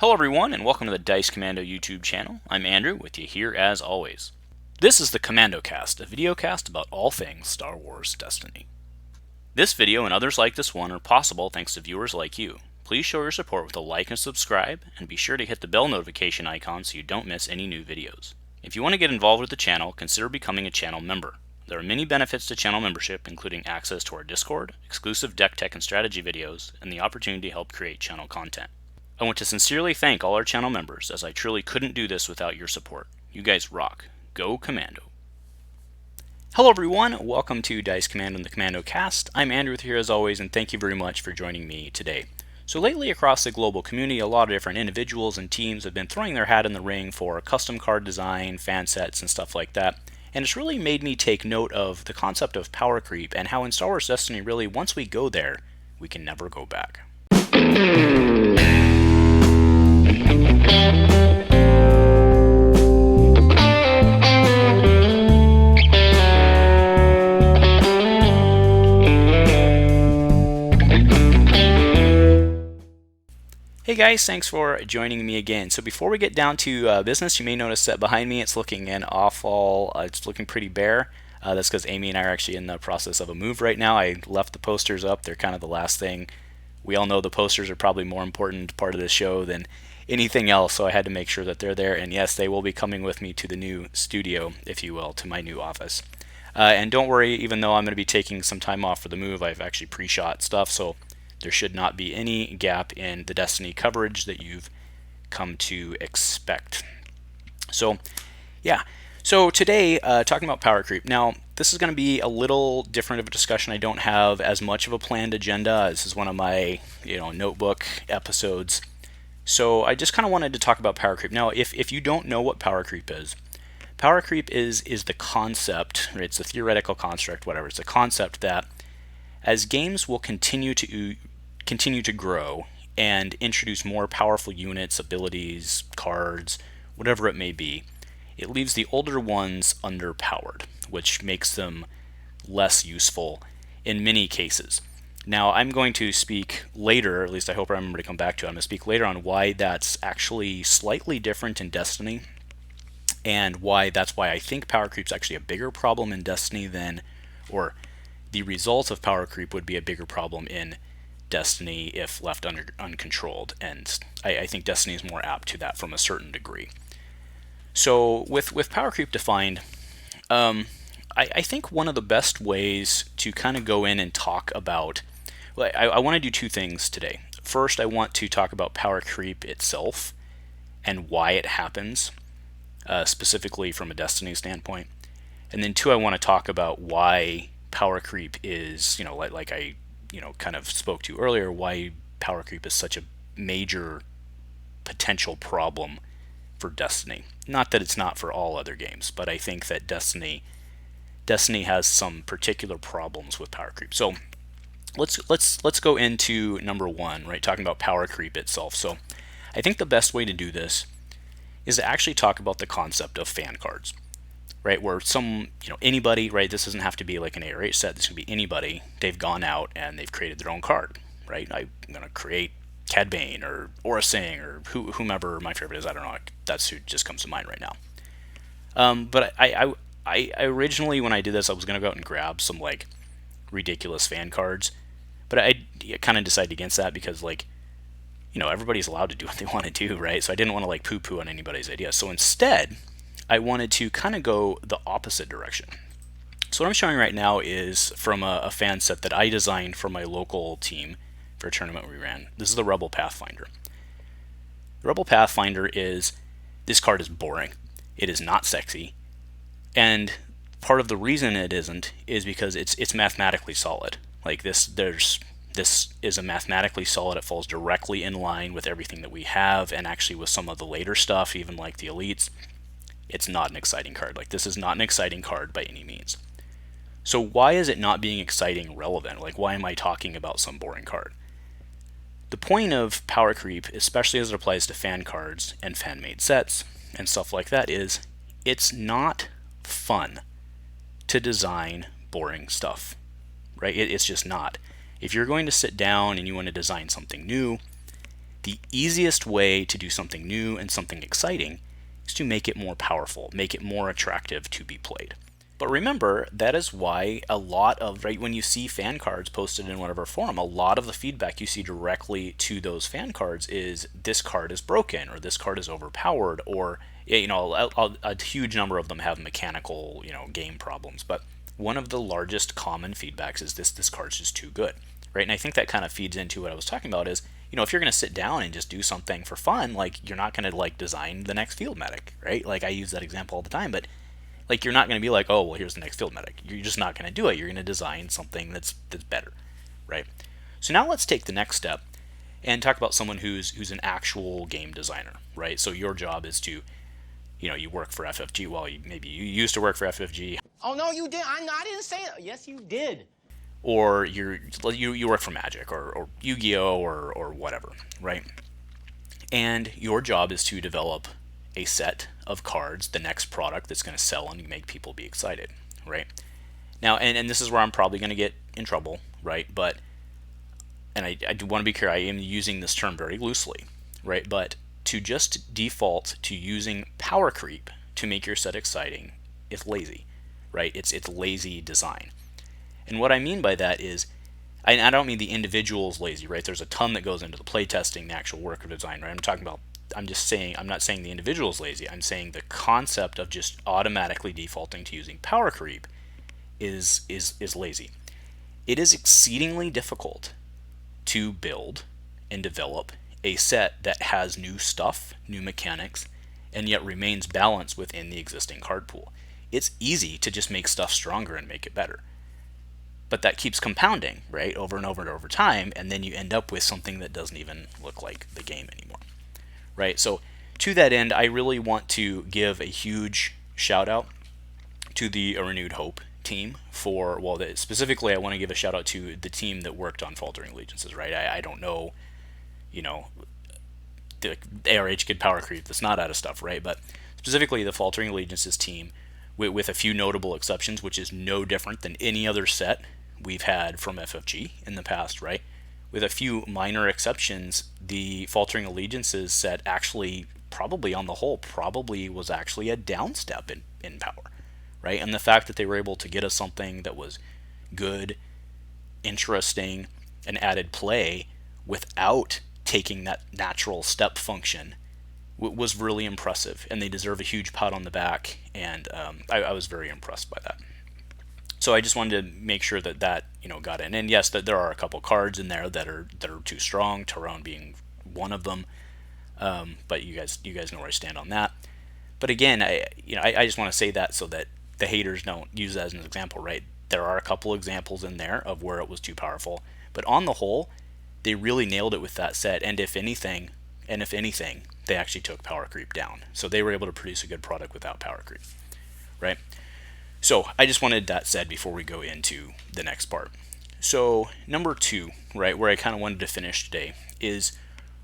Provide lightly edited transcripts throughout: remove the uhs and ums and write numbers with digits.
Hello everyone, and welcome to the Dice Commando YouTube channel. I'm Andrew, with you here as always. This is the Commando Cast, a video cast about all things Star Wars Destiny. This video and others like this one are possible thanks to viewers like you. Please show your support with a like and subscribe, and be sure to hit the bell notification icon so you don't miss any new videos. If you want to get involved with the channel, consider becoming a channel member. There are many benefits to channel membership, including access to our Discord, exclusive deck tech and strategy videos, and the opportunity to help create channel content. I want to sincerely thank all our channel members, as I truly couldn't do this without your support. You guys rock. Go Commando. Hello everyone, welcome to Dice Commando and the Commando Cast. I'm Andrew here as always, and thank you very much for joining me today. So lately across the global community, a lot of different individuals and teams have been throwing their hat in the ring for custom card design, fan sets, and stuff like that. And it's really made me take note of the concept of power creep and how in Star Wars Destiny really, once we go there, we can never go back. Hey guys, thanks for joining me again. So before we get down to business, you may notice that behind me it's looking it's looking pretty bare. That's because Amy and I are actually in the process of a move right now. I left the posters up. They're kind of the last thing. We all know the posters are probably more important part of this show than anything else, so I had to make sure that they're there. And yes, they will be coming with me to the new studio, if you will, to my new office. And don't worry, even though I'm going to be taking some time off for the move, I've actually pre-shot stuff, so there should not be any gap in the Destiny coverage that you've come to expect. So, yeah. So today, talking about power creep. Now, this is going to be a little different of a discussion. I don't have as much of a planned agenda. This is one of my, notebook episodes. So I just kind of wanted to talk about power creep. Now, if you don't know what power creep is the concept, right? It's a theoretical construct, whatever. It's a concept that as games will continue to grow and introduce more powerful units, abilities, cards, whatever it may be, it leaves the older ones underpowered, which makes them less useful in many cases. Now, I'm going to speak later, at least I hope I remember to come back to it. I'm going to speak later on why that's actually slightly different in Destiny, and that's why I think power creep is actually a bigger problem in Destiny or the result of power creep would be a bigger problem in Destiny if left uncontrolled, and I think Destiny is more apt to that from a certain degree. So with power creep defined, I think one of the best ways to kind of go in and talk about, I want to do two things today. First, I want to talk about power creep itself and why it happens, specifically from a Destiny standpoint. And then two, I want to talk about why power creep is, like I kind of spoke to earlier, why power creep is such a major potential problem for Destiny. Not that it's not for all other games, but I think that Destiny has some particular problems with power creep. So let's go into number one, right? Talking about power creep itself. So I think the best way to do this is to actually talk about the concept of fan cards, right? Where anybody, right? This doesn't have to be like an A or H set. This can be anybody. They've gone out and they've created their own card, right? I'm going to create Cad Bane or Aura Singh or whomever my favorite is. I don't know. That's who just comes to mind right now. But I originally, when I did this, I was going to go out and grab some like ridiculous fan cards, but I kind of decided against that because everybody's allowed to do what they want to do, right? So I didn't want to like poo-poo on anybody's idea. So instead, I wanted to kind of go the opposite direction. So what I'm showing right now is from a fan set that I designed for my local team for a tournament we ran. This is the Rebel Pathfinder. The Rebel Pathfinder this card is boring. It is not sexy. And part of the reason it isn't is because it's mathematically solid. Like this is a mathematically solid. It falls directly in line with everything that we have, and actually with some of the later stuff, even like the elites. It's not an exciting card. Like, this is not an exciting card by any means. So why is it not being exciting relevant? Like, why am I talking about some boring card? The point of power creep, especially as it applies to fan cards and fan-made sets and stuff like that, is it's not fun to design boring stuff, right? It's just not. If you're going to sit down and you want to design something new, The easiest way to do something new and something exciting is to make it more powerful, make it more attractive to be played. But remember, that is why a lot of, right, when you see fan cards posted in whatever forum, a lot of the feedback you see directly to those fan cards is this card is broken, or this card is overpowered, or, a huge number of them have mechanical, game problems. But one of the largest common feedbacks is this card's just too good, right? And I think that kind of feeds into what I was talking about is, if you're going to sit down and just do something for fun, like, you're not going to, like, design the next field medic, right? Like, I use that example all the time, but like, you're not going to be like, oh, well, here's the next field medic. You're just not going to do it. You're going to design something that's better, right? So now let's take the next step and talk about someone who's an actual game designer, right? So your job is to, you work for FFG. Well, maybe you used to work for FFG. Oh, no, you didn't. I didn't say it. Yes, you did. Or you work for Magic or Yu-Gi-Oh! or whatever, right? And your job is to develop a set of cards, the next product that's going to sell and make people be excited, right? Now, and this is where I'm probably going to get in trouble, right? But, and I do want to be clear, I am using this term very loosely, right? But to just default to using power creep to make your set exciting is lazy, right? It's lazy design. And what I mean by that is, I don't mean the individual's lazy, right? There's a ton that goes into the playtesting, the actual work of design, right? I'm not saying the individual's lazy. I'm saying the concept of just automatically defaulting to using power creep is lazy. It is exceedingly difficult to build and develop a set that has new stuff, new mechanics, and yet remains balanced within the existing card pool. It's easy to just make stuff stronger and make it better. But that keeps compounding, right, over and over and over time, and then you end up with something that doesn't even look like the game anymore. Right, so to that end, I really want to give a huge shout out to the A Renewed Hope team specifically I want to give a shout out to the team that worked on Faltering Allegiances, right? I don't know, the ARH Kid Power Creep that's not out of stuff, right? But specifically the Faltering Allegiances team, with a few notable exceptions, which is no different than any other set we've had from FFG in the past, right? With a few minor exceptions, the Faltering Allegiances set actually, probably on the whole, was actually a downstep in power, right? And the fact that they were able to get us something that was good, interesting, and added play without taking that natural step function was really impressive, and they deserve a huge pat on the back, and I was very impressed by that. So I just wanted to make sure that got in. And yes, that there are a couple cards in there that are too strong, Tyrone being one of them. But you guys know where I stand on that. But again, I just want to say that so that the haters don't use that as an example, right? There are a couple examples in there of where it was too powerful, but on the whole, they really nailed it with that set. And if anything, they actually took power creep down. So they were able to produce a good product without power creep, right? So I just wanted that said before we go into the next part. So number 2, right, where I kind of wanted to finish today is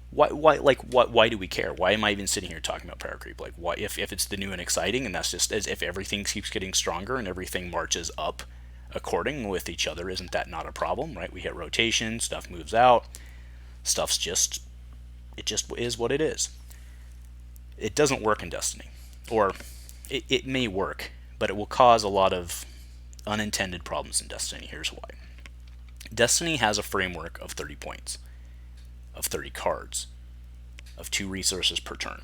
why do we care? Why am I even sitting here talking about power creep? Like, why, if it's the new and exciting, and that's just as if everything keeps getting stronger and everything marches up according with each other, isn't that not a problem, right? We hit rotation, stuff moves out, stuff's just is what it is. It doesn't work in Destiny, or it may work, but it will cause a lot of unintended problems in Destiny. Here's why. Destiny has a framework of 30 points, of 30 cards, of 2 resources per turn.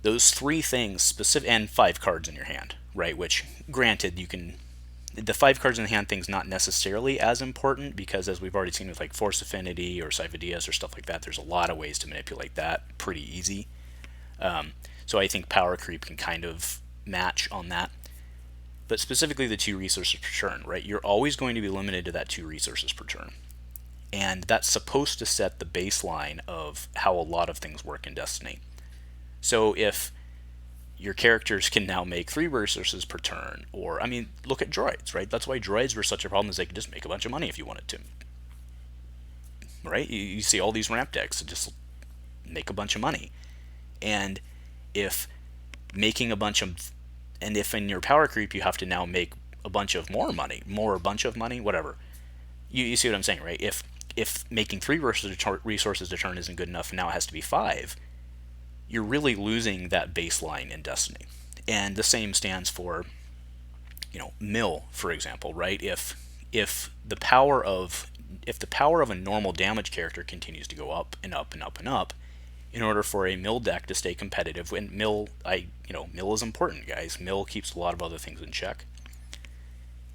Those 3 things, and 5 cards in your hand, right? Which, granted, the 5 cards in the hand thing's not necessarily as important, because as we've already seen with like Force Affinity or Cypher or stuff like that, there's a lot of ways to manipulate that pretty easy. So I think power creep can kind of match on that. But specifically the 2 resources per turn, right? You're always going to be limited to that 2 resources per turn. And that's supposed to set the baseline of how a lot of things work in Destiny. So if your characters can now make 3 resources per turn, or, I mean, look at droids, right? That's why droids were such a problem, is they could just make a bunch of money if you wanted to. Right? You see all these ramp decks that just make a bunch of money. And if making a bunch of, and if in your power creep you have to now make a bunch of more money, whatever. You see what I'm saying, right? If if making 3 resources a turn isn't good enough, now it has to be 5, you're really losing that baseline in Destiny. And the same stands for, mill, for example, right? If the power of a normal damage character continues to go up and up and up and up, in order for a mill deck to stay competitive, and mill is important, guys. Mill keeps a lot of other things in check.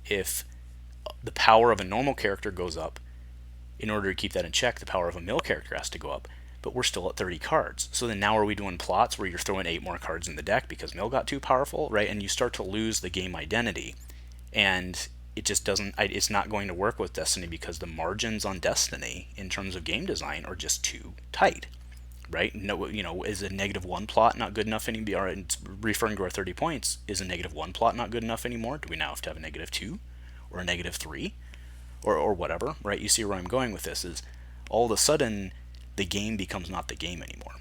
If the power of a normal character goes up, in order to keep that in check, the power of a mill character has to go up. But we're still at 30 cards. So then now are we doing plots where you're throwing 8 more cards in the deck because mill got too powerful, right? And you start to lose the game identity. And it just doesn't, it's not going to work with Destiny because the margins on Destiny in terms of game design are just too tight, right? No, is a -1 plot not good enough anymore? Referring to our 30 points, is a -1 plot not good enough anymore? Do we now have to have a -2 or a -3 or whatever, right? You see where I'm going with this is all of a sudden the game becomes not the game anymore.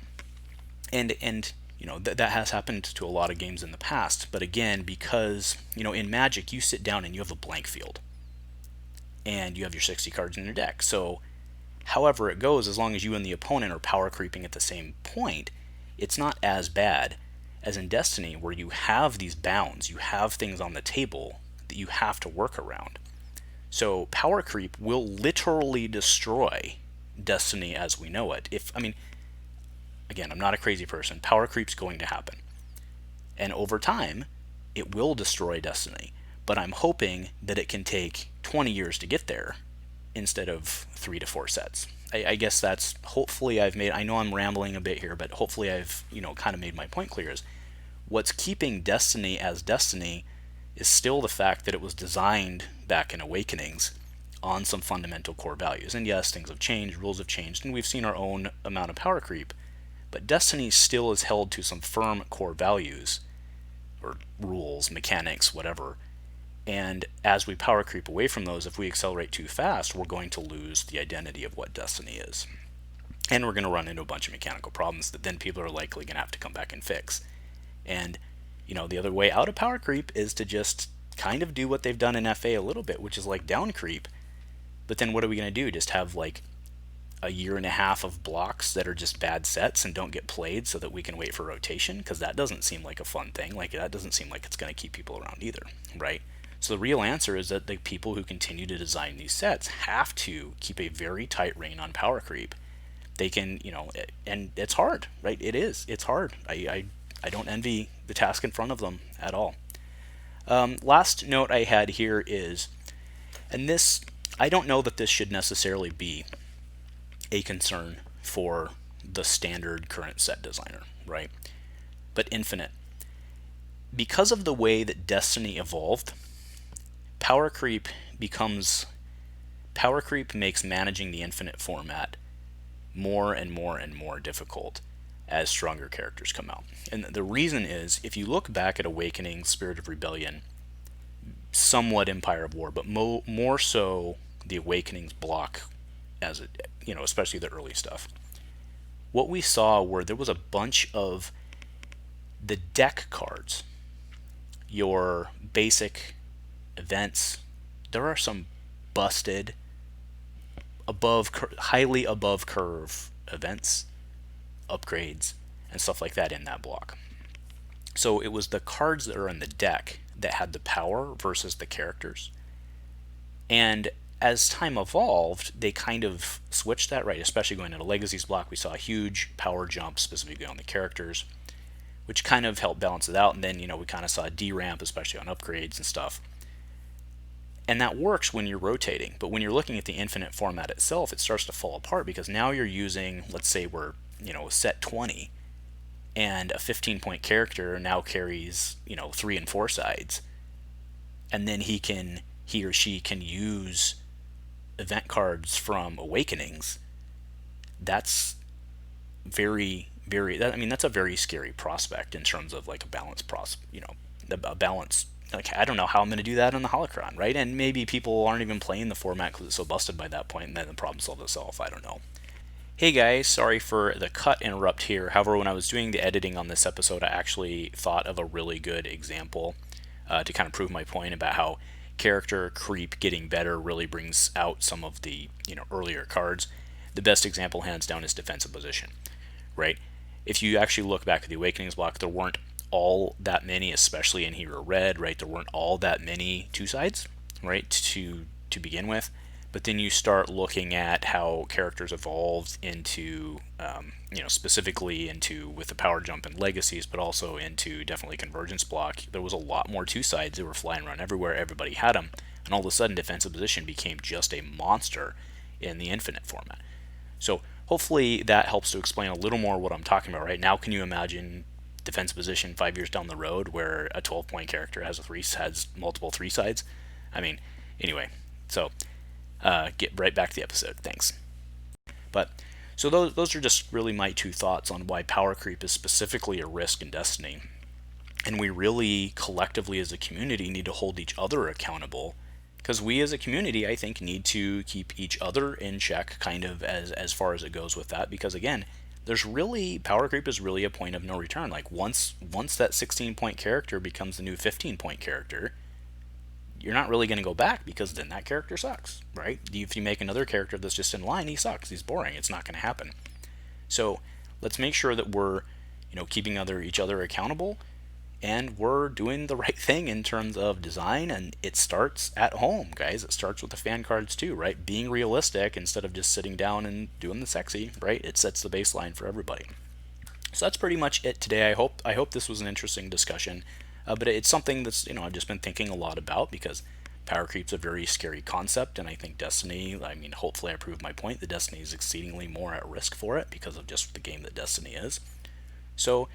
And that has happened to a lot of games in the past, but again, because in Magic you sit down and you have a blank field and you have your 60 cards in your deck. So however it goes, as long as you and the opponent are power creeping at the same point, it's not as bad as in Destiny, where you have these bounds, you have things on the table that you have to work around. So power creep will literally destroy Destiny as we know it. Again, I'm not a crazy person. Power creep's going to happen. And over time, it will destroy Destiny. But I'm hoping that it can take 20 years to get there instead of 3 to 4 sets. I guess that's, hopefully I know I'm rambling a bit here, but hopefully I've, kind of made my point clear, is what's keeping Destiny as Destiny is still the fact that it was designed back in Awakenings on some fundamental core values. And yes, things have changed, rules have changed, and we've seen our own amount of power creep, but Destiny still is held to some firm core values, or rules, mechanics, whatever. And as we power creep away from those, if we accelerate too fast, we're going to lose the identity of what Destiny is. And we're going to run into a bunch of mechanical problems that then people are likely going to have to come back and fix. And, the other way out of power creep is to just kind of do what they've done in FA a little bit, which is like down creep. But then what are we going to do? Just have like a year and a half of blocks that are just bad sets and don't get played so that we can wait for rotation? Because that doesn't seem like a fun thing. Like, that doesn't seem like it's going to keep people around either, right? So the real answer is that the people who continue to design these sets have to keep a very tight rein on power creep. They can, and it's hard, right? It is. It's hard. I don't envy the task in front of them at all. Last note I had here is, and this, I don't know that this should necessarily be a concern for the standard current set designer, right? But Infinite. Because of the way that Destiny evolved, power creep makes managing the Infinite format more and more and more difficult as stronger characters come out. And the reason is, if you look back at Awakening, Spirit of Rebellion, somewhat Empire of War, but more so the Awakenings block, as it, especially the early stuff. What we saw were there was a bunch of the deck cards, your basic events. There are some busted, highly above curve events, upgrades, and stuff like that in that block. So it was the cards that are in the deck that had the power versus the characters. And as time evolved, they kind of switched that, right? Especially going into Legacies block, we saw a huge power jump specifically on the characters, which kind of helped balance it out. And then, we kind of saw a D-ramp, especially on upgrades and stuff. And that works when you're rotating. But when you're looking at the Infinite format itself, it starts to fall apart, because now you're using, let's say we're, set 20, and a 15-point character now carries, 3 and 4 sides. And then he or she can use event cards from Awakenings. That's very, very, that's a very scary prospect in terms of like a balance a balance. Like, I don't know how I'm going to do that on the Holocron, right? And maybe people aren't even playing the format because it's so busted by that point, and then the problem solves itself. I don't know. Hey guys, sorry for the cut interrupt here. However, when I was doing the editing on this episode, I actually thought of a really good example to kind of prove my point about how character creep getting better really brings out some of the earlier cards. The best example, hands down, is defensive position, right? If you actually look back at the Awakenings block, there weren't all that many, especially in Hero Red, right? There weren't all that many two sides, right, to begin with. But then you start looking at how characters evolved into, specifically into with the power jump and Legacies, but also into definitely Convergence block. There was a lot more two sides. They were flying around everywhere. Everybody had them, and all of a sudden, defensive position became just a monster in the Infinite format. So hopefully that helps to explain a little more what I'm talking about right now. Can you imagine defensive position 5 years down the road where a 12-point character has multiple three sides? I mean, anyway, so get right back to the episode. Thanks. But so those are just really my two thoughts on why power creep is specifically a risk in Destiny, and we really collectively as a community need to hold each other accountable, because we as a community, I think, need to keep each other in check, kind of as far as it goes with that, because again, power creep is really a point of no return. Like once that 16-point character becomes the new 15-point character, you're not really going to go back, because then that character sucks, right? If you make another character that's just in line, he sucks, he's boring, it's not going to happen. So let's make sure that we're keeping each other accountable, and we're doing the right thing in terms of design. And it starts at home, guys. It starts with the fan cards too, right? Being realistic instead of just sitting down and doing the sexy, right? It sets the baseline for everybody. So that's pretty much it today. I hope this was an interesting discussion, but it's something that's I've just been thinking a lot about, because power creep's a very scary concept, and I think Destiny, hopefully I proved my point that Destiny is exceedingly more at risk for it because of just the game that Destiny is. So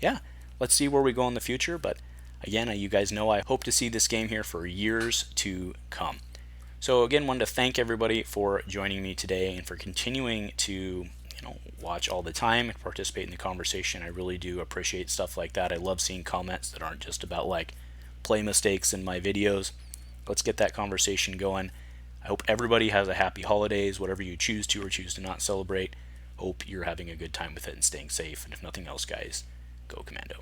yeah, let's see where we go in the future, but again, you guys know I hope to see this game here for years to come. So again, wanted to thank everybody for joining me today and for continuing to watch all the time and participate in the conversation. I really do appreciate stuff like that. I love seeing comments that aren't just about like play mistakes in my videos. Let's get that conversation going. I hope everybody has a happy holidays, whatever you choose to or choose to not celebrate. Hope you're having a good time with it and staying safe. And if nothing else, guys, go Commando.